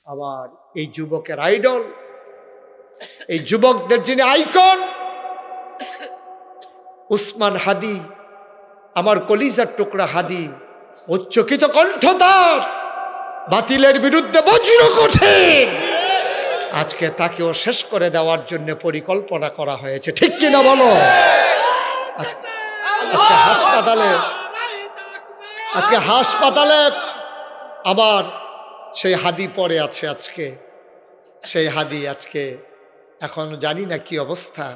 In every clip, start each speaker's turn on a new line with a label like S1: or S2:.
S1: আবার এই যুবকের আইডল, এই যুবকদের যিনি আইকন উসমান হাদি, আমার কলিজার টুকরা হাদি, উচ্চকিত কণ্ঠ তার, বাতিলের বিরুদ্ধে বজ্র কঠিন। আজকে তাকেও শেষ করে দেওয়ার জন্য পরিকল্পনা করা হয়েছে, ঠিক কিনা বলো? আজকে হাসপাতালে আবার সেই হাদি পড়ে আছে। আজকে সেই হাদি আজকে এখন জানি না কি অবস্থা।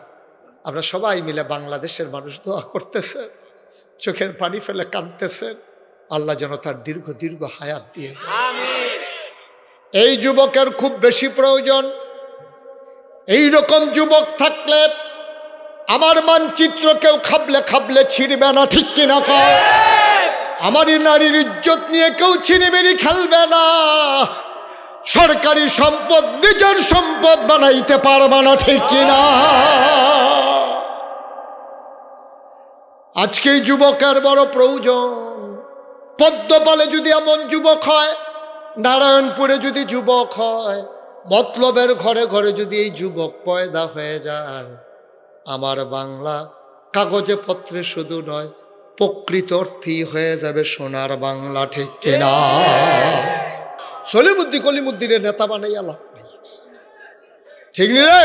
S1: আমরা সবাই মিলে বাংলাদেশের মানুষ দোয়া করতেছেন, চোখের পানি ফেলে কাঁদতেছেন, আল্লাহ যেন তার দীর্ঘ দীর্ঘ হায়াত দিয়ে দেন। এই যুবকের খুব বেশি প্রয়োজন। এই রকম যুবক থাকলে আমার মানচিত্র কেউ খাবলে খাবলে ছিঁড়বে না, ঠিক কিনা কও? আমারই নারীর ইজ্জত নিয়ে কেউ ছিনিমিনি খেলবে না। সরকারি সম্পদ নিজের সম্পদ বানাইতে পারবে না, ঠিক কিনা? আজকে এই যুবকের বড় প্রয়োজন। পদ্মপালে যদি এমন যুবক হয়, নারায়ণপুরে যদি যুবক হয়, মতলবের ঘরে ঘরে যদি এই যুবক পয়দা হয়ে যায়, আমার বাংলা কাগজে পত্রে শুধু নয়, প্রকৃত অর্থেই হয়ে যাবে সোনার বাংলা, ঠিক কিনা? সলিমুদ্দিন কলিমুদ্দিনের নেতা বানাই আল্লাহ, ঠিক নি রে?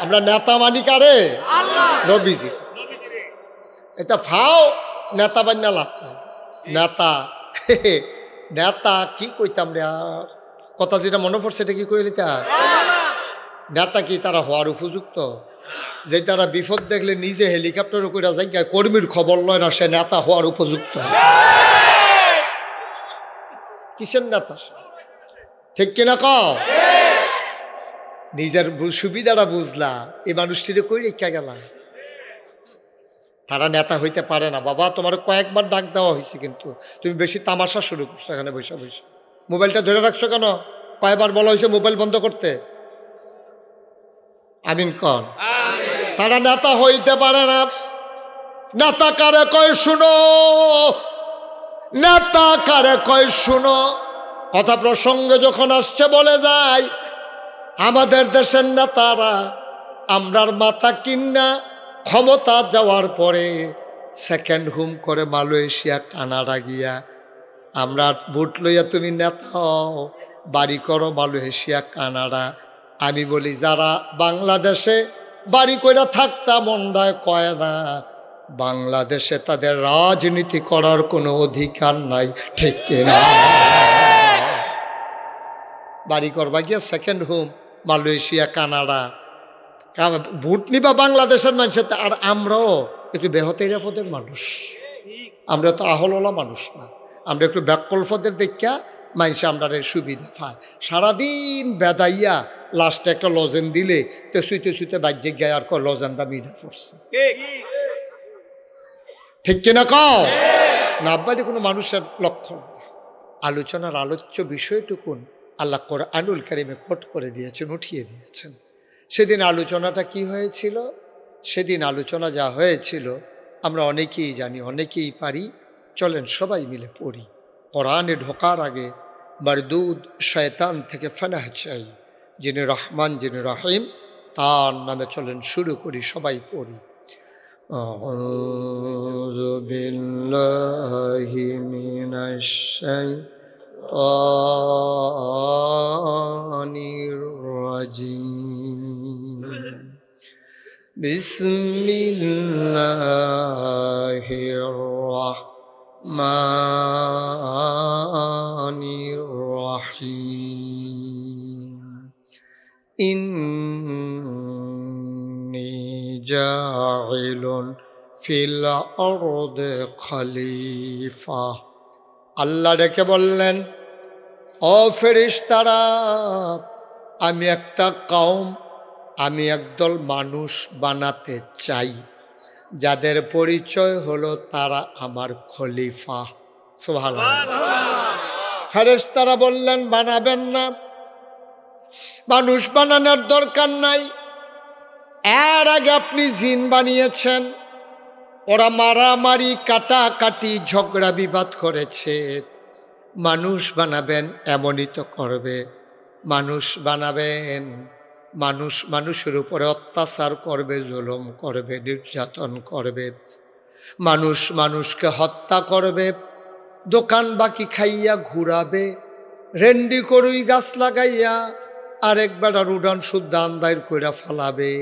S1: আমরা নেতা মানি কারে? নবীজি। এটা ফাও নেতা বান্না লাভ নাই। নেতা কি কইতাম রে, আর কথা যেটা মনে পড়ছে এটা কি কইলি? তা নেতা কি তারা হওয়ার উপযুক্ত? যে তারা বিপদ দেখলে নিজে হেলিকপ্টার করে যাই, কর্মীর খবর লয় না, সে নেতা হওয়ার উপযুক্ত? কিসের নেতা? ঠিক কিনা কও? নিজের সুবিধাটা বুঝলা, এই মানুষটিরে কই রেখা গেলা? তারা নেতা হইতে পারে না বাবা। তোমার কয়েকবার ডাক দেওয়া হয়েছে, কিন্তু তুমি বেশি তামাশা শুরু করছো এখানে বসে বসে। মোবাইলটা ধরে রাখছো কেন? কয়েকবার বলা হয়েছে মোবাইল বন্ধ করতে। আমিন কন। তারা নেতা হইতে পারে না। নেতা কারে কয় শুনো, নেতা কারে কয় শুনো। কথা প্রসঙ্গে যখন আসছে বলে যায়, আমাদের দেশের নেতারা আমরার মাথা কিন্না ক্ষমতা যাওয়ার পরে সেকেন্ড হোম করে মালয়েশিয়া কানাডা গিয়া, আমরা ভোট লইয়া তুমি নেতা হও, বাড়ি করো মালয়েশিয়া কানাডা। আমি বলি যারা বাংলাদেশে বাড়ি কইরা থাকতা মন্ডায় কয় না, বাংলাদেশে তাদের রাজনীতি করার কোনো অধিকার নাই, ঠিক কিনা? বাড়ি করবা গিয়া second home Malaysia Canada, vote নিবা বাংলাদেশের মানুষের। আর আমরাও একটু বেহতেরা পদের মানুষ, আমরা তো আহলওয়ালা মানুষ না, আমরা একটু ব্যাকল্পদের দেখা মানুষে আমরা সুবিধা পায়। সারাদিন বেদাইয়া লাস্টে একটা লজেন দিলে তো শুইতে শুইতে বাজ্যে গায়ে আর লজেনটা মিঠা পড়ছে, ঠিক কিনা কও? না আব্বাটি কোনো মানুষের লক্ষণ। আলোচনার আলোচ্য বিষয়টুকুন আল্লাহ কোরআনুল কারীমে কোট করে দিয়েছেন, উঠিয়ে দিয়েছেন। সেদিন আলোচনাটা কি হয়েছিল? সেদিন আলোচনা যা হয়েছিল আমরা অনেকেই জানি, অনেকেই পারি। চলেন সবাই মিলে পড়ি। কোরআনে ঢোকার আগে মারদুদ শয়তান থেকে ফানাহ চাই, যিনি রহমান যিনি রহিম, তার নামে চলেন শুরু করি, সবাই পড়ি। আউযু বিল্লাহি মিনাশ শাইতানির রাজিম। বিসমিল্লাহির রাহমানির রাহিম। ইন্নী জাইলুন ফিল আরদি খলিফা। আল্লাহ ডেকে বললেন, ও ফেরেশতারা, আমি একটা কওম, আমি একদল মানুষ বানাতে চাই, যাদের পরিচয় হলো তারা আমার খলিফা। সুবহানাল্লাহ। ফেরেশতারা বললেন, বানাবেন না, মানুষ বানানোর দরকার নাই। এর আগে আপনি জিন বানিয়েছেন, ওরা মারামারি কাটাকাটি ঝগড়া বিবাদ করেছে, মানুষ বানাবেন এমনই তো করবে। মানুষ বানাবেন, মানুষ মানুষের উপরে অত্যাচার করবে, জুলুম করবে, নির্যাতন করবে, মানুষ মানুষকে হত্যা করবে, দোকান বাকি খাইয়া ঘুরাবে, রেন্ডি করুই গাছ লাগাইয়া আরেকবার আর উড়ান শুদ্ধ আন্দায় কইরা ফালাবে।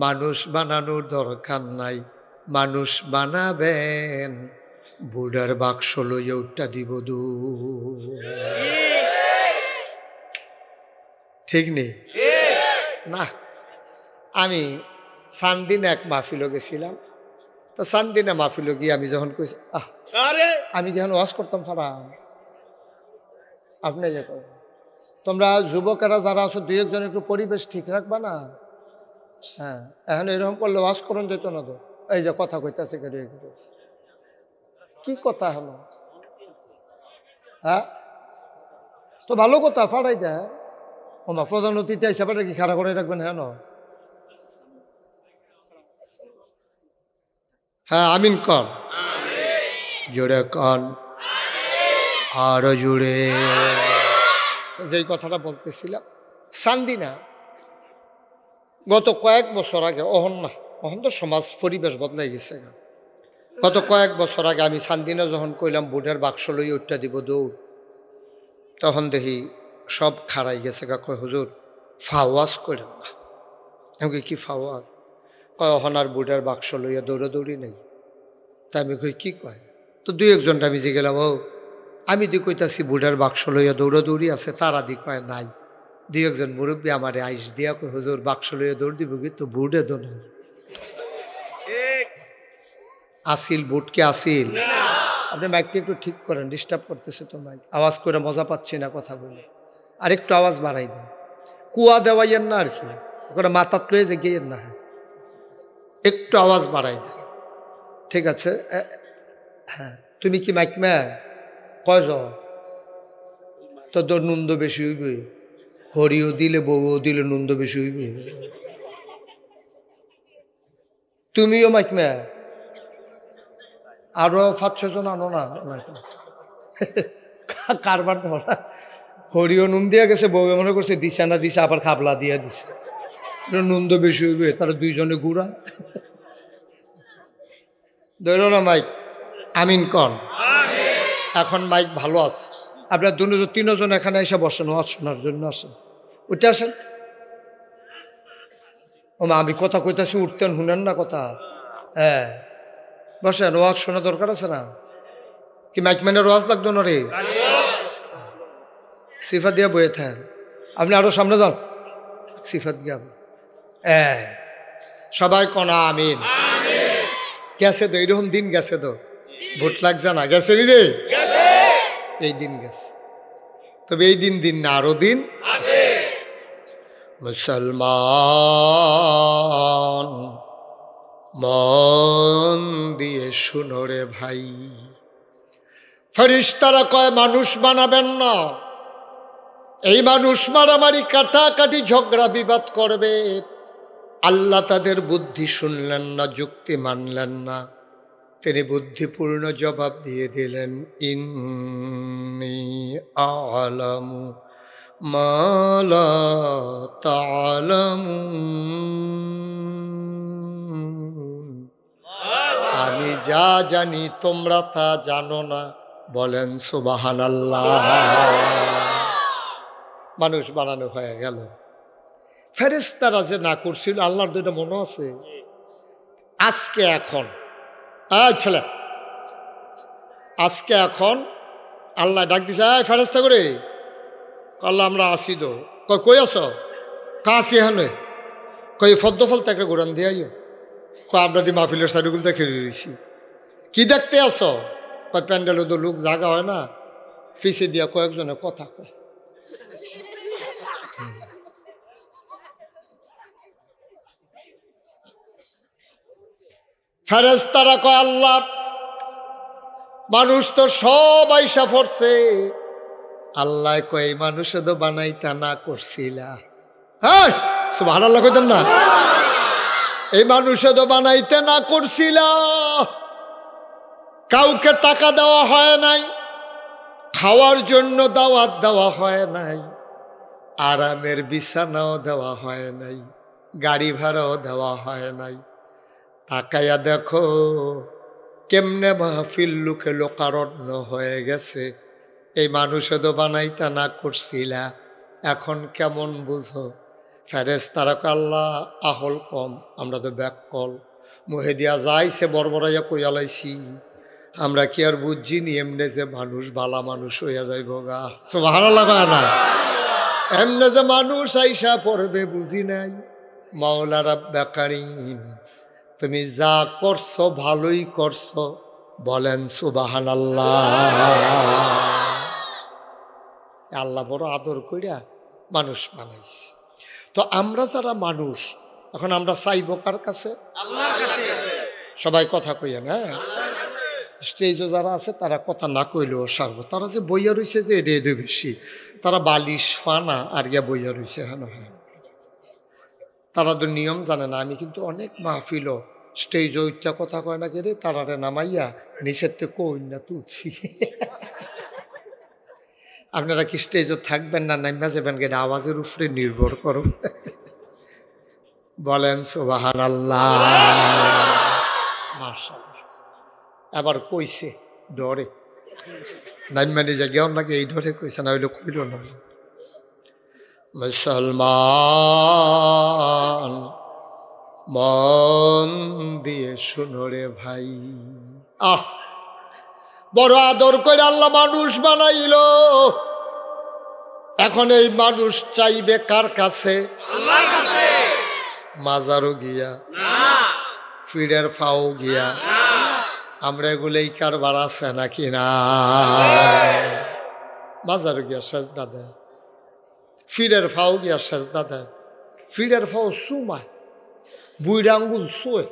S1: মানুষ বানানোর দরকার নাই, মানুষ বানাবেন বুড়ার বাক্স লইয়া উঠটা দিব ঠিক নেই না। আমি সান্দিনা এক মাহফিলে গেছিলাম, তো সান্দিনা মাহফিলে গিয়ে আমি যখন কইছি আমি যখন ওয়াজ করতাম সারা আপনি যে তোমরা যুবকেরা যারা আছো দুই একজন একটু পরিবেশ ঠিক রাখবা না। হ্যাঁ, এখন এরকম করলে ওয়াজ করুন যেত না তো। এই যে কথা কইতাছে কি কথা হলো? হ্যাঁ, তো ভালো কথা ফাড়াই দেয়। ওমা প্রধান অতিথি হিসাবে কি খাড়া করে রাখবেন? হ্যাঁ হ্যাঁ, আমিন কন, জোরে কন, আরো জুড়ে। যেই কথাটা বলতেছিলাম, সান্দিনা গত কয়েক বছর আগে, অহন তো সমাজ পরিবেশ বদলাই গেছে। গত কয়েক বছর আগে আমি সান্দিনা যখন কইলাম বুটের বাক্স লই উঠটা দিব দৌড়, তখন দেখি সব খাড়াই গেছে। কয় হুজুর ফাওয়াজ করেন না। আমি কি ফাওয়াজ? কয় অহনার বুটের বাক্স লইয়া দৌড়াদৌড়ি নেই। তা আমি কই কি কয়? তো দুই একজনটা আমি যে গেলাম, ও আমি দি কইতাছি বুটের বাক্স লইয়া দৌড়াদৌড়ি আছে, তারা দি কয় নাই। দুই একজন মুরব্বী আমার আইস দিয়া কই হুজুর বাক্স লইয়া দৌড় দিব কিন্তু বুটে দো নাই। আসিল বুট কি আসিল? আপনি মাইকটা একটু ঠিক করেন, ডিস্টার্ব করতেছে তো মাইক। আওয়াজ করে মজা পাচ্ছি না কথা বলে, আর একটু আওয়াজ বাড়াই দেন। কুয়া দেওয়াইয়েন না আর কি, ওখানে মাথাত লয়ে যে গিয়েন না। একটু আওয়াজ বাড়াই দেন, ঠিক আছে? হ্যাঁ, তুমি কি মাইক ম্যান? কয় তো তোর নুন্দ বেশি হইবে, হরিও দিলে বউও দিলে নুন্দ বেশি হইবে। তুমিও মাইক ম্যান, আরো 5-6 জন আনো না। কারবার ধরা, হরিও নুন দিয়া গেছে, বউ মনে করছে দিছে না দিছে, আবার খাবলা দিয়া দিছে, নুন তো বেশি হইবে, তারা দুইজনে ঘুরা। ধরো না মাইক, আমিন কন। এখন মাইক ভালো আছে, আপনার দুজন 3 জন এখানে এসে বসেন, ওয়াজ শোনার জন্য আসেন, উঠে আসেন। ও মা, আমি কথা কইতাছি, উঠতেন, শুনেন না কথা? হ্যাঁ, বসেন, ওয়াজ শোনা দরকার আছে না? কি মাইক ম্যানের ওয়াজ লাগতো না রে? সিফাত দিয়া বয়ে থাকেন, আপনি আরো সামনে যান, সিফাত দিয়া। সবাই কনা আমিন। গেছে তো, এইরকম দিন গেছে তো, ভোট লাগছে না, গেছে নি রে? এই দিন গেছে, তবে এই দিন না, আরো দিন আছে। মুসলমান মন দিয়ে শুনো রে ভাই, ফেরেশতারা কয় মানুষ বানাবেন না। এই মানুষ মারামারি, কাটাকাটি, ঝগড়া বিবাদ করবে। আল্লাহ তাদের বুদ্ধি শুনলেন না, যুক্তি মানলেন না। তিনি বুদ্ধিপূর্ণ জবাব দিয়ে দিলেন, ইন্নী আ'লামু মা লা তা'লামুন। আমি যা জানি তোমরা তা জানো না। বলেন সুবহানাল্লাহ। মানুষ বানানো হয়ে গেল। ফেরেশতারা যে না করছিল, আল্লাহর দুইটা মনে আছে। আজকে এখন ছেলে, আজকে এখন আল্লাহ ডাক দিছে, ফেরেশতা করে আল্লাহ আমরা আসি তো। কই আছো? কাছি এখানে। কই ফদ্দ ফলতে একটা গোরান দিয়ে আইও। আপনাদের মাহফিলের সাইডগুলো দেখে রয়েছি, কি দেখতে আসো? কয় প্যান্ডেলে তো লোক জাগা হয় না, ফিসে দিয়া কয়েকজনের কথা কয়। ফেরেশতারা কয় আল্লাহ, মানুষ তো সব আইসা পড়ছে। আল্লাহ কয় মানুষ তো বানাইতা না করছিলা। হ্যাঁ, সুবহানাল্লাহ কইতেন না? এই মানুষ তো বানাইতে না করছিলা, কাউকে টাকা দেওয়া হয় নাই, খাওয়ার জন্য দাওয়াত দেওয়া হয় নাই, আরামের বিছানাও দেওয়া হয় নাই, গাড়ি ভাড়াও দেওয়া হয় নাই। তাকাইয়া দেখো কেমনে মাহফিল লোকে লোকারণ্য হয়ে গেছে। এই মানুষে তো বানাইতা না করছিলা, এখন কেমন বুঝো? ফেরেশতারা কয় আল্লাহ আহল কম, আমরা তো ব্যাককল মুহে দিয়া যাইছে বড়বড়াইয়া কইয়ালাইছি, আমরা কি আর বুঝছি নি এমনে যে মানুষ বালা মানুষ হইয়া যাইব গা। সুবহানাল্লাহ না, এমনে যে মানুষ আইসা পড়বে বুঝি নাই। মাওলা রাব্বে কারীম তুমি যা করছো ভালোই করছো, বলেন সুবহানাল্লাহ। আল্লাহ বড় আদর কইরা মানুষ বানাইছে। তো আমরা যারা মানুষ, এখন আমরা চাইবো কার কাছে? আল্লাহর কাছে। সবাই কথা কইয়া না, স্টেজে যারা আছে তারা কথা না কইলেও সারবো। তারা যে বইয়া রইছে যে এটা বেশি, তারা বালিশ ফানা আর ইয়া বইয়া রইছে। হ্যাঁ হ্যাঁ, তারা তো নিয়ম জানে না। আমি কিন্তু অনেক মাহফিল স্টেজ ওইটা কথা কয় না কেরে, তারারে নামাইয়া নিচের থেকে কই না তুলছি। আপনারা কি স্টেজও থাকবেন না নাইমা যাবেন, গেলে আওয়াজের উপরে নির্ভর করো। বলেন সুবহানাল্লাহ। মাশাআল্লাহ। আবার কইছে ডরে, নাইমা নিজে গেও নাকি এই ডরে কইছে, না হইলে কইল না। মুসলমান মন দিয়ে শুনো রে ভাই, বড় আদর করে আল্লাহ মানুষ বানাইলো। এখন এই মানুষ চাইবে কার কাছে? আল্লাহর কাছে। মাজারও গিয়া না, ফিরের ফাও গিয়া না, আমরা এগুলোই কারবার আছে নাকি না? মাজারও গিয়া সেজদা দেয়, ফিরের ফাও গিয়া সেজদা দেয়। ফিরের ফাও সুমায়, বুইড়া আঙ্গুল শোয়,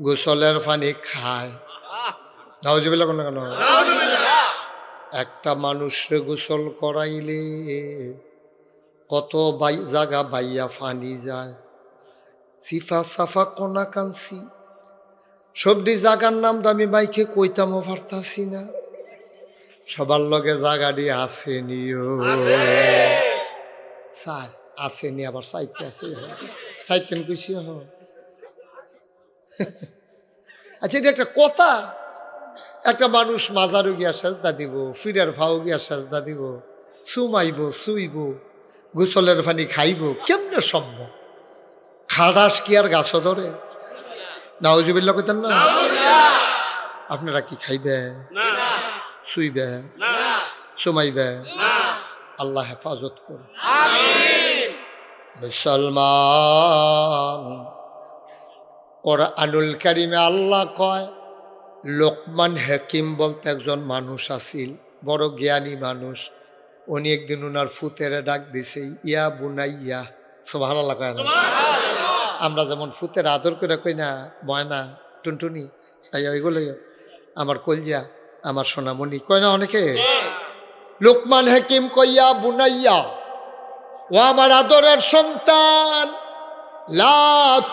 S1: গোসলের পানি খায়। নাউজুবিল্লাহ কোন কেন? একটা মানুষে গোসল করাইলে কত জায়গা বাইয়া ফানি যায়, সিফা সাফা কোনা কানসি সবটি জায়গার নাম তো আমি বাইকে কইতামও পারতাছি না। সবার লগে জায়গাটি আসেনিও, চাই আসেনি, আবার চাইতে আছে, চাইতেন কইছি। আচ্ছা, এটা একটা কথা? একটা মানুষ মাজারও গিয়া সেজদা দিব, ফিরের ভাও গিয়া সেজদা দিব, সুমাইব, শুইব, গোসলের পানি খাইব, কেমনে সম্ভব? খাটাস কি আর গাছ ধরে? নাউজুবিল্লাহ কইতেন না? আপনারা কি খাইবে, শুইবে, সুমাইবে? আল্লাহ হেফাজত করুন। মুসলমান কোরআনুল কারীমে আল্লাহ কয়, লোকমান হাকিম বলতে একজন মানুষ আছিল, বড় জ্ঞানী মানুষ। উনি একদিন উনার ফুতেরে ডাক দিছে, ইয়া বুনাইয়া। সুবহানাল্লাহ কয় না? আমরা যেমন ফুতের আদর করে কই না, ময়না, টুনটুনি, তাই ওইগুলো আমার কলজা, আমার সোনামণি কয় না অনেকে? লোকমান হাকিম কইয়া বুনাইয়া, ও আমার আদরের সন্তান, লা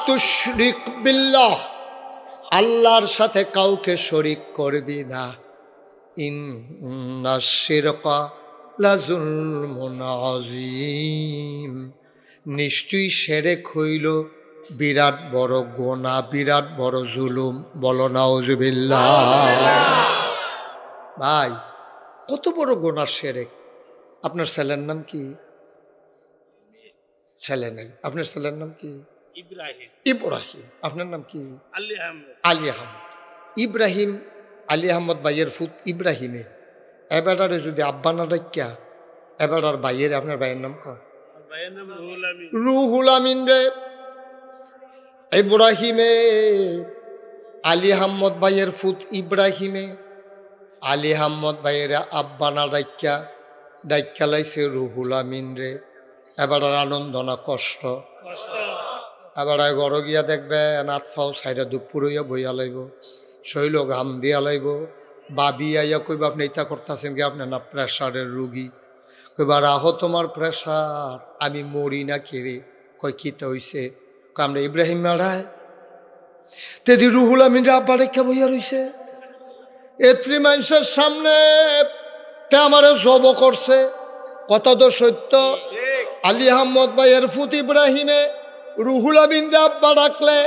S1: তুশরিক বিল্লাহ, আল্লাহর সাথে কাউকে শরিক করবি না। ইন্নাশ শিরকা লাযুলমুন আযীম, নিশ্চয়ই শিরক হইল বিরাট বড় গুনাহ, বিরাট বড় জুলুম। বলো নাউজুবিল্লাহ। ভাই, কত বড় গুনাহ শিরক। আপনার ছেলের নাম কি? ছেলে নাই। আপনার ছেলের নাম কি? ইব্রাহিম। ইব্রাহিম। আপনার নাম কি? আলী আহমদ। আলী আহমদ। ইব্রাহিম আলী আহমদ ভাইয়ের ফুত ইব্রাহিমে, এবারে যদি আব্বা না ডাক্যা এবার আর ভাইয়ের, আপনার ভাইয়ের নাম কর? রুহুল আমিন রে। ইব্রাহিমে আলী আহমদ ভাইয়ের ফুত ইব্রাহিমে, আলী আহমদ ভাইয়ের আব্বা না ডাক্যা ডাক্যা লাইছে রুহুল আমিন রে। এবার আর আনন্দ না কষ্ট? এবার ঘর গিয়া দেখবে নাথ ফাও সাইডা দুপুর হইয়া বইয়া লাইব, শৈল ঘাম দিয়া লাইব। বাবি আইয়া কইবা, আপনি ইতা করতেছেন কি? আপনি না প্রেশারের রুগী। কইবার আহো তোমার প্রেশার, আমি মরি না কেড়ে। কয় কিতা হইছে? আমরা ইব্রাহিম মারায় তেদি রুহুল আমিন আব্বা রেখা বইয়া রইছে। এত্রি মানুষের সামনে তে আমারে জব করছে, কথা তো সত্য। আলী আহমদ ভাইয়ের ফুত ইব্রাহিমে রুহুল আমিন আব্বা ডাকলে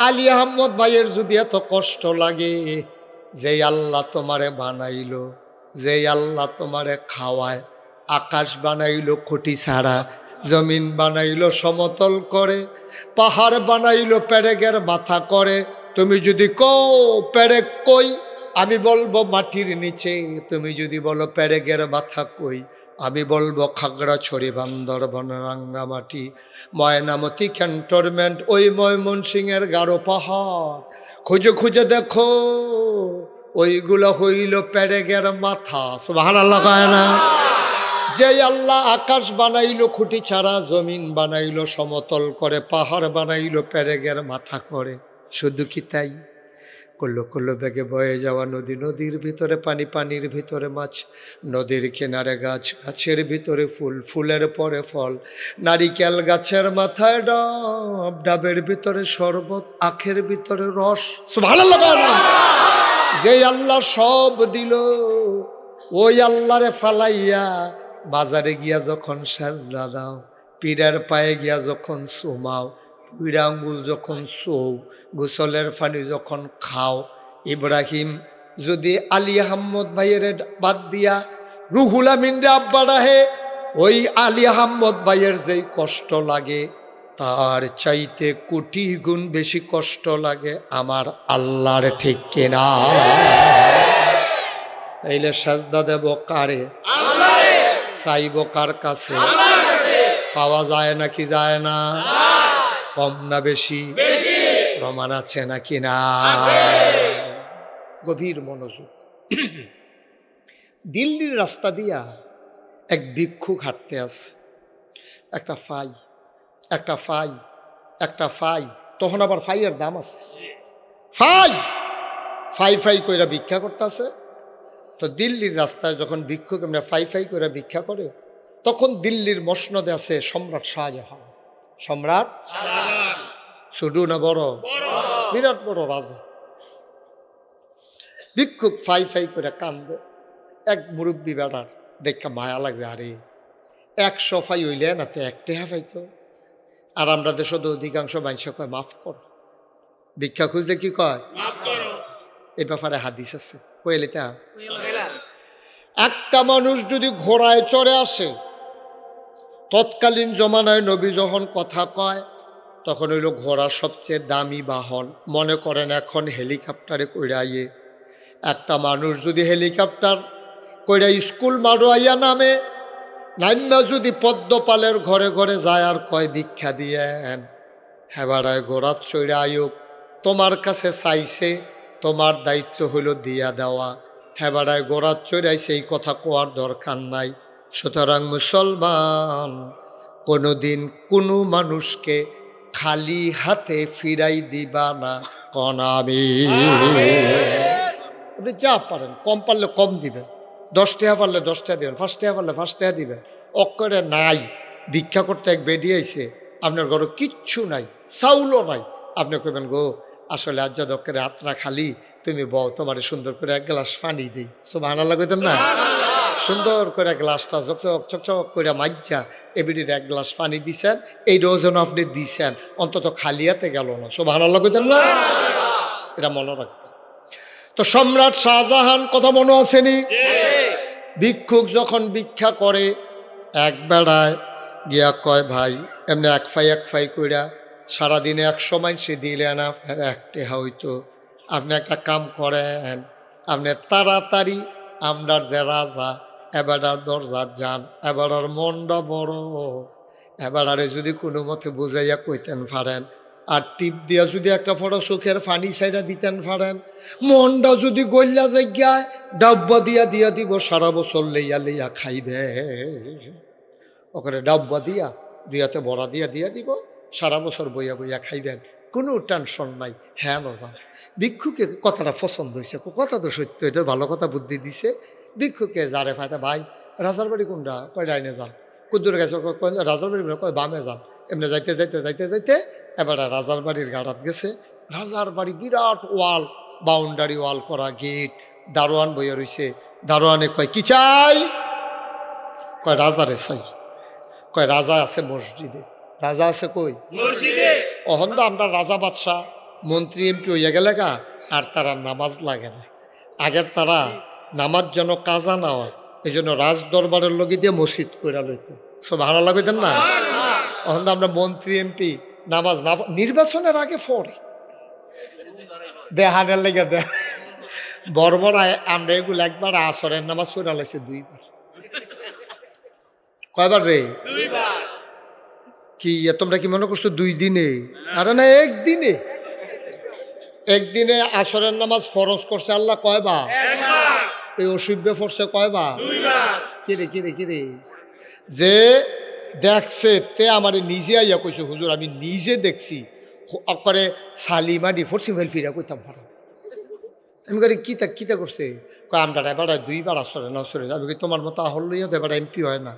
S1: আলী আহমদ ভাইয়ের যদি এত কষ্ট লাগে, যেই আল্লাহ তোমারে বানাইলো, যেই আল্লাহ তোমারে খাওয়ায়, আকাশ বানাইলো খুঁটি ছাড়া, জমিন বানাইলো সমতল করে, পাহাড় বানাইলো পেরেকের মাথা করে, তুমি যদি কও পেরেক কই, আমি বলবো মাটির নিচে। তুমি যদি বলো পেরেকের মাথা কই, আমি বলবো খাগড়াছড়ি, বান্দরবন, রাঙ্গামাটি, ময়নামতি ক্যান্টনমেন্ট, ওই ময়মনসিংহের গারো পাহাড়। খুঁজে খুঁজে দেখো, ওইগুলো হইল পেরেকের মাথা। সুবহানাল্লাহ কয় না? যে আল্লাহ আকাশ বানাইলো খুঁটি ছাড়া, জমিন বানাইলো সমতল করে, পাহাড় বানাইলো পেরেকের মাথা করে, শুধু কি তাই? কল্লো কল্লো বেগে বয়ে যাওয়া নদী, নদীর ভিতরে পানি, পানির ভিতরে মাছ, নদীর কিনারে গাছ, গাছের ভিতরে ফুল, ফুলের পরে ফল, নারিকেল গাছের মাথায় ডাব, ডাবের ভিতরে শরবত, আখের ভিতরে রস। সুবহানাল্লাহ। যে আল্লাহ সব দিল, ওই আল্লাহরে ফালাইয়া বাজারে গিয়া যখন সাজদা দাও, পীরের পায়ে গিয়া যখন চুমাও, পুরা আঙ্গুল যখন চৌ, গোসলের পানি যখন খাও, ইব্রাহিম যদি আলী আহমদ ভাইয়ের বাদ দিয়া রুহুল আমিন আব্বা রাহে, ওই আলী আহমদ ভাইয়ের যেই কষ্ট লাগে, তার চাইতে কোটি গুণ বেশি কষ্ট লাগে আমার আল্লাহর, ঠিক কিনা? তাইলে সাজদা দেব কারে? চাইব কার কাছে? পাওয়া যায় নাকি যায় না? কম না বেশি? প্রমাণ আছে নাকি না? গভীর মনোযোগ। দিল্লির রাস্তা দিয়া এক ভিক্ষুক হাঁটতে আছে, একটা ফাই, একটা ফাই, একটা ফাই, তখন আবার ফাইয়ের দাম আছে। ফাই ফাই ফাই কইরা ভিক্ষা করতেছে। তো দিল্লির রাস্তায় যখন ভিক্ষুক এমনি ফাই ফাই কইরা ভিক্ষা করে, তখন দিল্লির মসনদে আছে সম্রাট শাহজাহান। সম্রাট ছোট না বড়? বিরাট বড় রাজা। ভিক্ষুক ফাই ফাই করে কান্দে। এক মুরব্বী বেড়ার দেখা মায়া লাগে, আরে 100 ফাই হইলে না তো 1 টাকা পাইতো। আর আমরা দেশ অধিকাংশ মানুষ কয় মাফ কর, ভিক্ষা খুঁজলে কি কয়? এই ব্যাপারে হাদিস আছে, কইলে তা একটা মানুষ যদি ঘোড়ায় চড়ে আসে, তৎকালীন জমানায় নবী যখন কথা কয়, তখন হইল ঘোড়া সবচেয়ে দামি বাহন। মনে করেন এখন হেলিকপ্টারে কইরাইয়ে একটা মানুষ যদি হেলিকপ্টার কইরা স্কুল মারোয়াইয়া নামে, নাইমা যদি পদ্মপালের ঘরে ঘরে যায় আর কয় ভিক্ষা দিয়েন, হেবারায় ঘোড়া চড়ে আয়ুক, তোমার কাছে চাইছে, তোমার দায়িত্ব হইল দিয়া দেওয়া। হেবারায় ঘোড়া চড়াইছে, এই কথা কোয়ার দরকার নাই। সুতরাং মুসলমান কোনোদিন কোনো মানুষকে খালি হাতে ফিরাই দিবা না, কনামি। আপনি যা পারেন, কম পারলে কম দিবেন, 10 টাকা পারলে 10 টাকা দিবেন, 5 টাকা পারলে 5 টাকা দিবেন। অক্ষরে নাই, ভিক্ষা করতে এক বেরিয়েছে, আপনার ঘরে কিচ্ছু নাই, চাউলও নাই, আপনি কইবেন গো আসলে আজ্জা দক্ষরে আত্রা খালি, তুমি বউ, তোমার সুন্দর করে 1 গ্লাস পানি দিই। সুবহানাল্লাহ কইতেন না? সুন্দর করে গ্লাসটা চকচক চকচক করে মাইজা এবিডির 1 গ্লাস পানি দিছেন, এই ডোজন আপনি দিছেন, অন্তত খালিয়াতে গেল না। সুবহানাল্লাহ কইতেন না? এটা মনে রাখবেন। তো সম্রাট শাহজাহান কথা মনে আসেনি? ভিক্ষুক যখন ভিক্ষা করে, এক বেড়ায় গিয়া কয় ভাই এমনি এক ফাই কইরা সারাদিনে 100 মানুষে দিলেন, আপনার 1 টাকা হইতো। আপনি একটা কাম করেন, আপনি তাড়াতাড়ি আমরার যে রাজা এবারার দরজা যান, এবারার মনটা বড়, এবারে যদি কোনো মতে বুঝাইয়া কইতেন পারেন, আর টিপ দিয়া যদি একটা ফটো চোখের ফানি সাইডা দিতেন পারেন, মনটা যদি গল্লা জায়গায় ডাব্বা দিয়া দিব, সারা বছর লইয়া লইয়া খাইবে। ওখানে ডাব্বা দিয়া 2 হাতে বড়া দিয়া দিব, সারা বছর বইয়া বইয়া খাইবেন, কোনো টেনশন নাই। হ্যাঁ নজান ভিক্ষুকে কথাটা পছন্দ হয়েছে, কথা তো সত্য, এটা ভালো কথা বুদ্ধি দিছে। ভিক্ষুকে যারে ফায়দা, ভাই রাজার বাড়ি কোনটা? কয় ডাইনে যান। কুদ্দুর গেছে, রাজার বাড়ি কয় বামে যান। এমনি যাইতে এবার রাজার বাড়ির গাড়াত গেছে। রাজার বাড়ি বিরাট ওয়াল, বাউন্ডারি ওয়াল করা, গেট, দারোয়ান বইয়া রয়েছে। দারোয়ানে কয় কি চাই? কয় রাজারে চাই। কয় রাজা আছে মসজিদে। রাজা আছে কই?
S2: মসজিদে।
S1: অহন তো আমরা রাজা বাদশাহ মন্ত্রী এমপি হইয়া গেলে গা আর তারা নামাজ লাগে না। আগের তারা নামাজ যেন কাজা না হয় এই জন্য রাজ দরবারের লগে দিয়ে মসজিদ কইরা লইতে সব ভালো লাগতেন না। অহন আমরা মন্ত্রী এমপি নামাজ না নির্বাচনের আগে পড়ে দেহানের লেগে দেহ বর্বরায় আমরা এগুলো একবার আসরের নামাজ পড়া লাইছে 2 বার। কয়বার রে?
S2: 2 বার।
S1: কি তোমরা কি মনে করছো 2 দিনে? আরে না, একদিনে। একদিনে আসরের নামাজ ফরজ করছে আল্লাহ কয়বার?
S2: 1 বার।
S1: এই অসুভ্যে পড়ছে কয়বার?
S2: 2 বার।
S1: কিরে কিরে কিরে যে দেখছে তে আমার নিজে আইয়া কইছে হুজুর আমি নিজে দেখছি করে সালিমাডি ফরসি ফেল ফিরা কইতাম পারো। আমি করি কিতা কিতা করছে? কয় আমরা এবার 2 বার আসরে না আসরে আমি কি তোমার মতো আহল লইয়া তো এবার এমপি হয় না।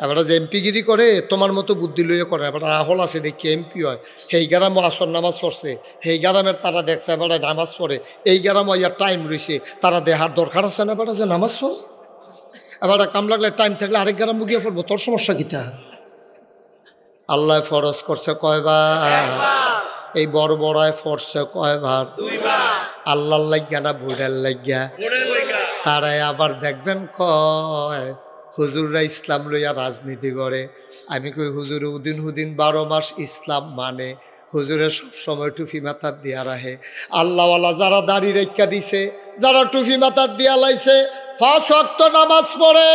S1: এবার যে এমপিগিরি করে তোমার মতো বুদ্ধি লইয়া করে। এবার আহল আছে দেখি এমপি হয়। সেই গ্রামও আসর নামাজ পড়ছে, সেই গ্রামের তারা দেখছে এবার নামাজ পড়ে, এই গ্রামও ইয়ার টাইম রয়েছে, তারা দেহার দরকার আছে না এবার যে নামাজ পড়ে। এবার কাম লাগলে টাইম থাকলে আরেক গ্রাম গিয়ে পড়বো, তোর সমস্যা কিতা? আল্লাহ ফরজ করছে কয়বার? এই বড় বড়ায় ফরছে কয়বার?
S2: 2 বার।
S1: আল্লাহর লাগিয়া না বুড়ার লাগিয়া?
S2: বুড়ের লাগা।
S1: তারাই আবার দেখবেন কয় হুজুররা ইসলাম লইয়া রাজনীতি করে। আমি কই হুজুর উদিন হুদিন 12 মাস ইসলাম মানে হুজুরের সব সময় টুফি মাথার দিয়া রাহে। আল্লাহওয়ালা যারা দাড়ি রেখা দিছে, যারা টুফি মাথার দিয়া লাইছে, 5 ওয়াক্ত নামাজ পড়ে,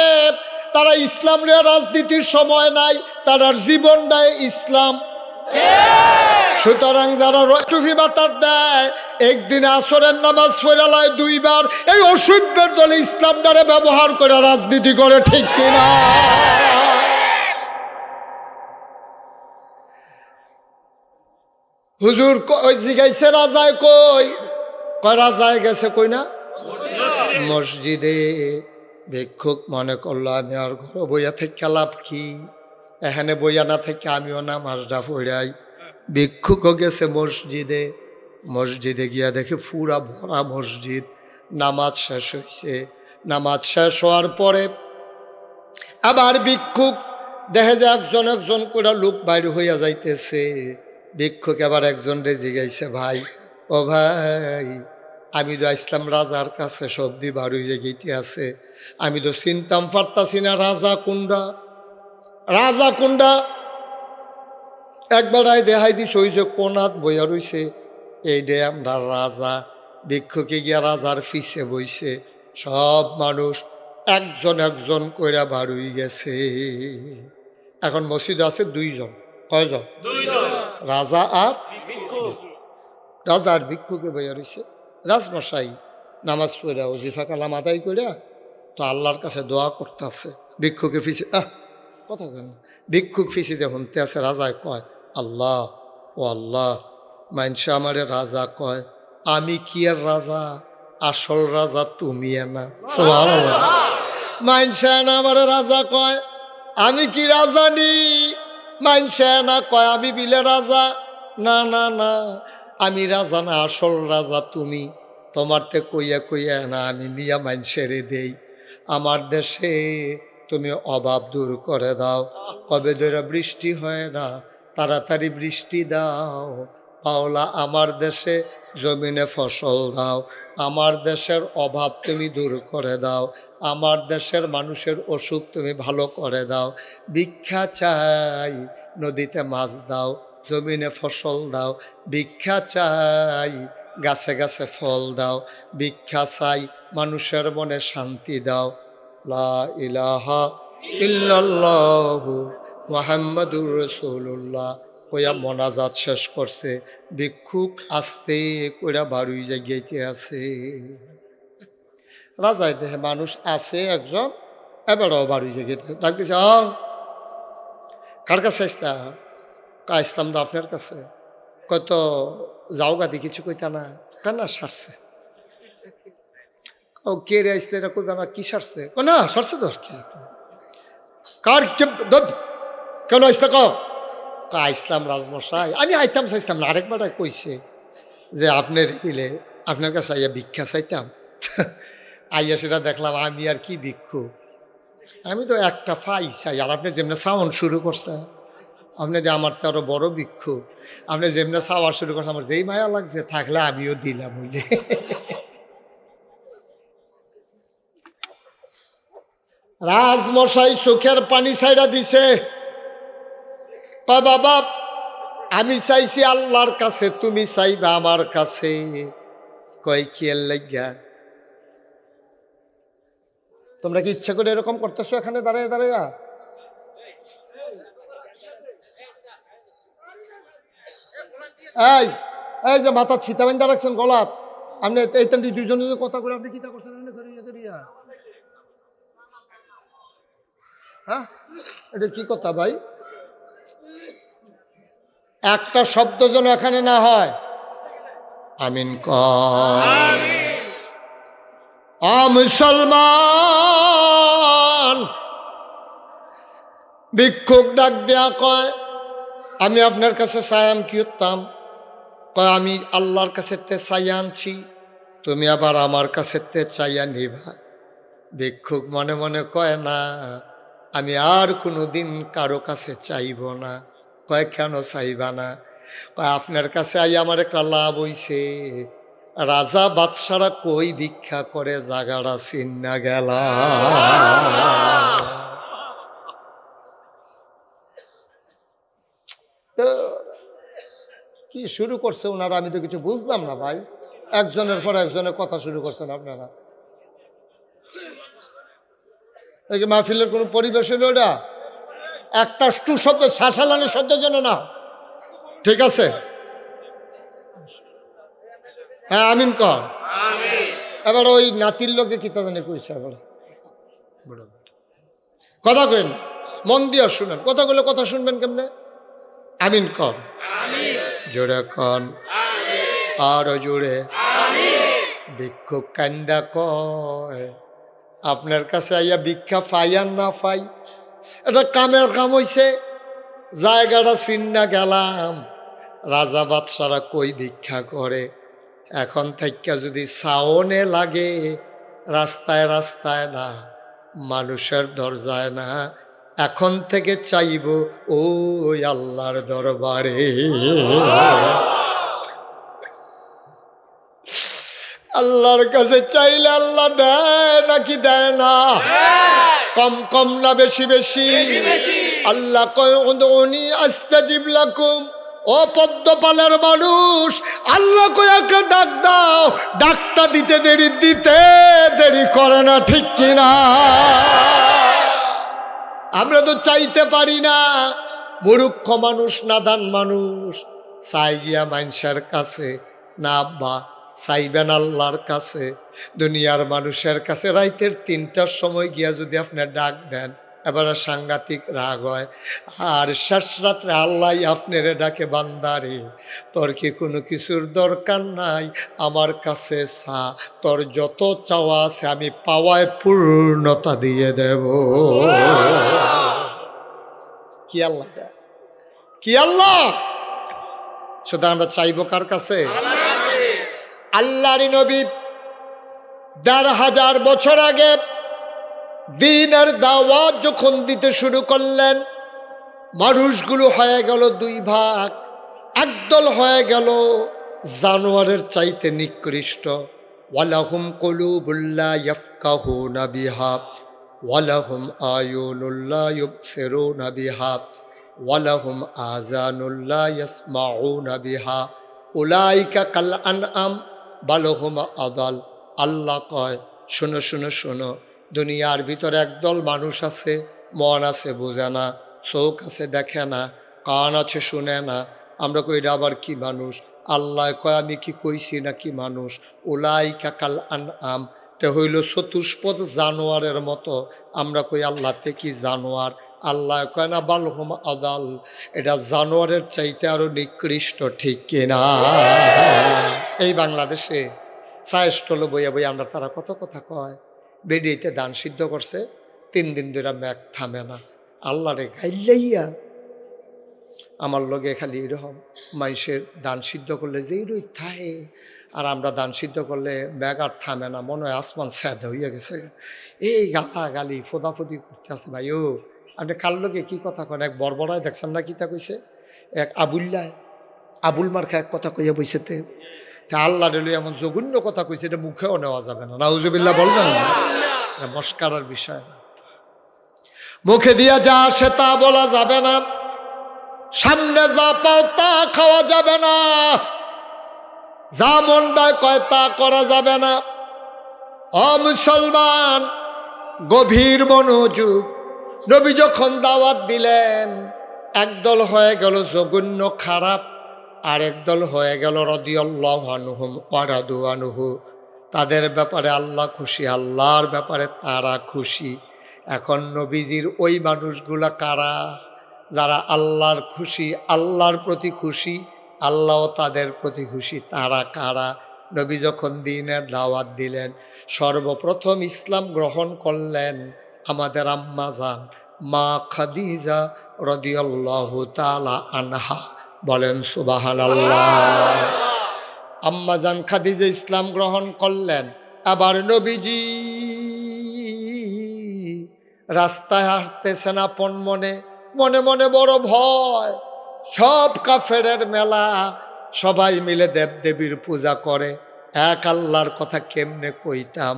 S1: তারা ইসলাম লইয়া রাজনীতির সময় নাই, তারার জীবনটাই ইসলাম। সুতরাং যারা টুফি মাথার দেয় একদিন আসরের নামাজ পড়ালায় 2 বার, এই অসভ্যের দলে ইসলাম দ্বারা ব্যবহার করে রাজনীতি করে, ঠিক কিনা? হুজুর কই জিগাইছে রাজায় কই? কয় রাজায় গেছে কই না মসজিদে। ভিক্ষুক মনে করলো আমি আর ঘর বইয়া থেকে লাভ কি, এখানে বইয়া না থেকে আমিও নামাজটা পড়াই। ভিক্ষুকও গেছে মসজিদে। মসজিদে গিয়া দেখে পুরা ভরা মসজিদ। নামাজ শেষ হয়েছে। নামাজ শেষ হওয়ার পরে আবার ভিক্ষুক দেখে যে একজন একজন করে লোক বাইর হইয়া যাইতেছে। ভিক্ষুক আবার একজন রে জিগাইছে, ভাই ও ভাই আমি তো আসলাম রাজার কাছে, সবদি বার হইয়া গেতে আছে, আমি তো চিনতাম পারতাছি না রাজা কুন্ডা রাজা কুন্ডা। একবার দেখাই দিস ওই যে কোনাত বইয়া রইছে, এইডে আমরা রাজা। ভিক্ষুকে গিয়া রাজার ফিসে বইছে। সব মানুষ একজন একজন কইরা বার হয়ে গেছে। এখন মসজিদ আছে 2 জন। কয়জন?
S2: 2 জন।
S1: রাজা আর
S2: ভিক্ষুক।
S1: রাজা আর ভিক্ষুকে বইয়া রইছে। রাজমশাই নামাজ পড়া ওজিফা কালাম আদায় কইরা তো আল্লাহর কাছে দোয়া করতে আছে। ভিক্ষুকে ফিসে কথা কেন? ভিক্ষুক ফিসিতে শুনতে আছে। রাজায় কয় আল্লাহ ও আল্লাহ, মানসা আমারে রাজা কয়, আমি কি আর রাজা? আসল রাজা তুমি না। সুবহানাল্লাহ। মানসা না আমারে রাজা কয়, আমি কি রাজা নি? মানসা না কয় আমি বিলে রাজা। না না না, আমি রাজা না, আসল রাজা তুমি। তোমার তে কইয়া কইয়া না আমি নিয়া মানসেরে দেই। আমার দেশে তুমি অভাব দূর করে দাও, কবে ধরে বৃষ্টি হয় না, তাড়াতাড়ি বৃষ্টি দাও। পাওলা আমার দেশে জমিনে ফসল দাও, আমার দেশের অভাব তুমি দূর করে দাও, আমার দেশের মানুষের অসুখ তুমি ভালো করে দাও। ভিক্ষা চাই, নদীতে মাছ দাও, জমিনে ফসল দাও। ভিক্ষা চাই, গাছে গাছে ফল দাও। ভিক্ষা চাই, মানুষের মনে শান্তি দাও। লা ইলাহা ইল্লাল্লাহু মুহাম্মাদুর রাসূলুল্লাহ কইয়া মোনাজাত শেষ করছে। ভিক্ষুক আস্তে কইরা বাড়ি জায়গাইতে আছে। রাজায় দেহে মানুষ আছে একজন, এবারও বাড়ি জায়গাইতে ডাকতেছে, কার কাছে আসলাম? আসলাম তো আপনার কাছে। কত যাও গাদি কিছু কইতা না? কেন সারছে? ও কে রে আসলে এটা কইবা না, কি সারছে? না সারছে তো কি কার কেন আসতে আইসলাম রাজমশাই, আমি আইতাম চাইতাম না। আরেকবার কইছে যে আপনার বিলে আপনার কাছে আইয়া ভিক্ষা চাইতাম। আইয়া সেটা দেখলাম আমি আর কি ভিক্ষু, আমি তো একটা ফাই চাই। আর আপনি যেমনি সাউন্ড শুরু করছেন, আপনি যে আমার তো আরো বড় ভিক্ষু, আপনি যেমনি চাওয়া শুরু করছেন আমার যেই মায়া লাগছে থাকলে আমিও দিলাম বুঝলে। রাজমশাই চোখের পানি ছাইড়া দিছে, বাবা আমি চাইছি আল্লাহর কাছে, তুমি চাইবা আমার কাছে। কয় কি এর লাগিয়া? তোমরা কি ইচ্ছা করে এরকম করতেছো এখানে দাঁড়িয়ে দাঁড়িয়ে? এই এই যে মাথা ছিতা বান্ধা রাখছেন গলাত, আপনি এই দুইজনে যে কথা করে আপনি কিতা করছেন? হ্যাঁ, এটা কি কথা ভাই? একটা শব্দ যেন এখানে না হয়। আমিন কর। মুসলমান ভিক্ষুক ডাক দেয়া কয়, আমি আপনার কাছে চাইয়াম কি উত্তম? কয় আমি আল্লাহর কাছে তে চাইয়া আনছি, তুমি আবার আমার কাছে তে চাইয়া নিবা। ভিক্ষুক মনে মনে কয় না, আমি আর কোনোদিন কারো কাছে চাইব না। কয় কেন চাইবা না? কয় আপনার কাছে আই আমার একটা লাভ হইছে, রাজা বাদশারা কই ভিক্ষা করে জাগাড়া চিন্না গেলা। কি শুরু করছে ওনারা, আমি তো কিছু বুঝলাম না ভাই। একজনের পর একজনের কথা শুরু করছেন আপনারা। এই যে মাহফিলের কোন পরিবেশ হলো এটা? একটা টু শব্দ, শাসালানের শব্দ যেন না। ঠিক আছে, হ্যাঁ আমিন কর। এবার ওই নাতির লোকে কি তা জানে কইছে, কথা কেন মন দিয়া শুনেন, কথাগুলো কথা শুনবেন কেমনে? আমিন কর, জোরে কন, আরো জোরে। ভিক্ষুক কান্দা কয়, আপনার কাছে আইয়া ভিক্ষা পাই আর না পাই, এটা কামের কাম হইছে, জায়গাটা চিন্না গেলাম, রাজা বাদশারা কই ভিক্ষা করে। এখন থেকে যদি সাওনে লাগে, রাস্তায় রাস্তায় না, মানুষের দরজায় না, এখন থেকে চাইব ওই আল্লাহর দরবারে। আল্লাহর কাছে চাইলে আল্লাহ দেয় নাকি দেয় না? কম কম না বেশি বেশি? আল্লাহ কয় উদউনি আস্তাজিব লাকুম। ও পদ্মপালের মানুষ, আল্লাহ কয় একটা ডাক দাও, ডাকটা দিতে দেরি করে না, ঠিক কিনা? আমরা তো চাইতে পারি না, মূর্খ মানুষ, নাদান মানুষ। চাই গিয়া মানুষের কাছে না, আব্বা চাইবেন আল্লাহর কাছে। দুনিয়ার মানুষের কাছে রাইতের 3টার সময় গিয়া যদি আপনি ডাক দেন, এবারে সাংঘাতিক রাগ হয়। আর শেষ রাত্রে আল্লাহ আপনারে ডাকে, বান্দারে তোর কি কোনো কিছুর দরকার নাই, আমার কাছে চা, তোর যত চাওয়া আছে আমি পাওয়ায় পূর্ণতা দিয়ে দেব। কি আল্লাহ, কি আল্লাহ! সুতরাং আমরা চাইবো কার কাছে? আল্লাহর নবী ১৫০০ বছর আগে দ্বীনের দাওয়াত যখন দিতে শুরু করলেন, মানুষগুলো হয়ে গেল 2 ভাগ। একদল হয়ে গেল জানোয়ারের চাইতে নিকৃষ্ট। ওয়ালাহুম কুলুবুল লা ইয়াফকাহুনা বিহা ওয়ালাহুম আয়ুনুল লা ইউবসিরুনা বিহা ওয়ালাহুম আযানুল লা ইয়াসমাউনা বিহা উলাইকা কাল আনআম বাল হুম আদাল। আল্লাহ কয়, শোনো শোনো শোনো, দুনিয়ার ভিতরে একদল মানুষ আছে, মন আছে বোঝে না, চোখ আছে দেখে না, কান আছে শুনে না। আমরা কই এটা আবার কি মানুষ? আল্লাহ কয়, আমি কি কইছি নাকি মানুষ? উলাইকা কাল আনআম, তে হইল চতুষ্পদ জানোয়ারের মতো। আমরা কই আল্লাহ তে কি জানোয়ার? আল্লাহ কয় না, বালহুম আদাল, এটা জানোয়ারের চাইতে আরো নিকৃষ্ট, ঠিক কিনা? এই বাংলাদেশে চায়ের স্টলে বইয়া বইয়া আমরা তারা কত কথা কয়। বেডিতে দান সিদ্ধ করছে, 3 দিন ধরে ম্যাক থামে না। আল্লাহ রে গাইলাইয়া আমার লগে খালি এরকম মানুষের দান সিদ্ধ করলে যেই রই থাহে, আর আমরা দান সিদ্ধ করলে ব্যাগ আর থামে না, মনে হয় আসমান স্যাদ হইয়া গেছে। এই গালাগালি ফোদাফুদি করতে আছে। ভাই ও আপনি কার লোকে কি কথা কন? এক বড়বড়ায় দেখছেন না কিতা কইছে? এক আবুল্লায় আবুল মার্খা এক কথা কইয়া বইছেতে আল্লাহ রেলু এমন জঘন্য কথা কইছে, এটা মুখেও নেওয়া যাবে না। নাউজুবিল্লাহ বলবেন না, মস্কারার বিষয় না। মুখে দিয়া যা আসে তা বলা যাবে না, সামনে যা পাও তা খাওয়া যাবে না, যা মনটায় কয় তা করা যাবে না। ও মুসলমান, গভীর মনোযোগ। নবী যখন দাওয়াত দিলেন, একদল হয়ে গেল জঘন্য খারাপ, আর একদল হয়ে গেল রাদিয়াল্লাহু আনহুম ওয়া রাদু আনহু। তাদের ব্যাপারে আল্লাহ খুশি, আল্লাহর ব্যাপারে তারা খুশি। এখন নবীজির ওই মানুষগুলা কারা? যারা আল্লাহর খুশি, আল্লাহর প্রতি খুশি, আল্লাহও তাদের প্রতি খুশি। তারা কারা? নবী যখন দ্বীনের দাওয়াত দিলেন, সর্বপ্রথম ইসলাম গ্রহণ করলেন আমাদের আম্মা জান মা খাদিজা রাদিয়াল্লাহু তাআলা আনহা। বলেন সুবহানাল্লাহ। আম্মা জান খাদিজা ইসলাম গ্রহণ করলেন। আবার নবীজি রাস্তায় হাঁটতেছেন আপন মনে, মনে মনে বড় ভয়। সব কাফেরের মেলা, সবাই মিলে দেবদেবীর পূজা করে। এক আল্লাহর কথা কেমনে কইতাম?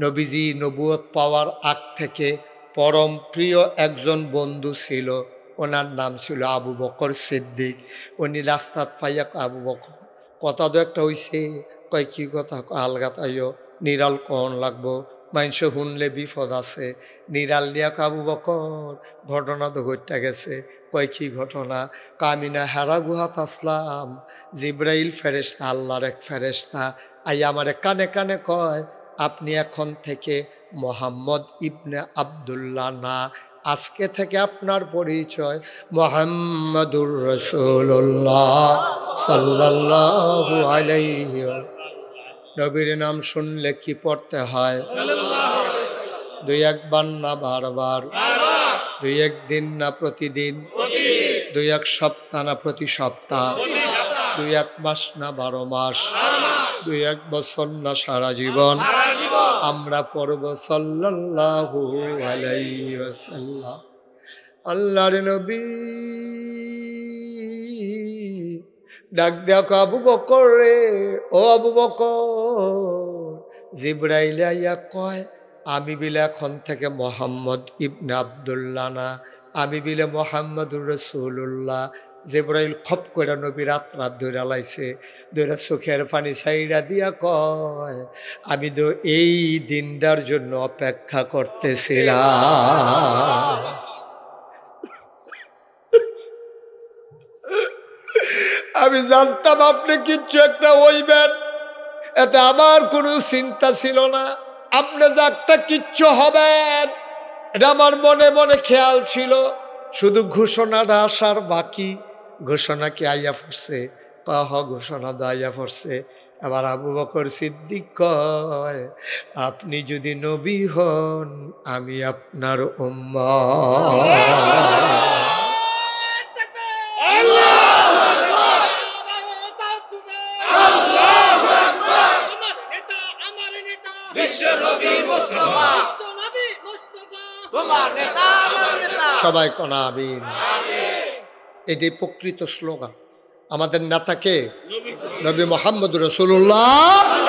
S1: নবীজি নবুয়ত পাওয়ার আগ থেকে পরম প্রিয় একজন বন্ধু ছিল, ওনার নাম ছিল আবু বকর সিদ্দিক। উনি রাস্তাত ফাইয়া আবু বকর কথা দু একটা হইছে, কয় কি কথা? আলগা তাইও নিরাল কন লাগবো, মানুষ শুনলে বিপদ আছে। নিরাল নিয়া আবু বকর ঘটনা তো ঘটতে গেছে। কয় কি ঘটনা? কামিনা হেরা গুহাত আসলাম, জিব্রাইল ফেরেশতা, আল্লাহর এক ফেরেশতা, আই আমারে কানে কানে কয় আপনি এখন থেকে মোহাম্মদ ইবনে আব্দুল্লাহ না, আজকে থেকে আপনার পরিচয় মুহাম্মাদুর রাসূলুল্লাহ সাল্লাল্লাহু আলাইহি ওয়াসাল্লাম। নবীর নাম শুনলে কি পড়তে হয়? দুই একবার না বারবার, দুই একদিন না প্রতিদিন, দুই এক সপ্তাহ না প্রতি সপ্তাহ, দুই এক মাস না 12 মাস, দুই এক বছর না সারা জীবন আমরা পড়ব সাল্লাল্লাহু আলাইহি ওয়াসাল্লাম। আল্লাহর নবী ডাক দেখো আবু বকর রে, ও আবু বকর। জিব্রাইল আইয়া কয় আমি বিলে এখন থেকে মোহাম্মদ ইবনে আব্দুল্লাহ না, আমি বিলে মোহাম্মদুর রাসূলুল্লাহ। জিব্রাইল খপ করে নবী রাত ধরে লাইছে, ধরে চোখের পানি ছাইড়া দিয়া কয় আমি তো এই দিনটার জন্য অপেক্ষা করতেছিলাম। আমি জানতাম আপনি কিচ্ছু একটা হইবেন, এতে আমার কোনো চিন্তা ছিল না। আপনি যে একটা কিচ্ছু হবেন এটা আমার মনে মনে খেয়াল ছিল, শুধু ঘোষণাটা আসার বাকি। ঘোষণা কি আইয়া পড়ছে? ঘোষণা তো আইয়া পড়ছে। এবার আবু বকর সিদ্দিক কয় আপনি যদি নবী হন আমি আপনার উম্মত। সবাই কোন আমিন। এটাই প্রকৃত স্লোগান। আমাদের নেতাকে নবী মুহাম্মদ রাসূলুল্লাহ।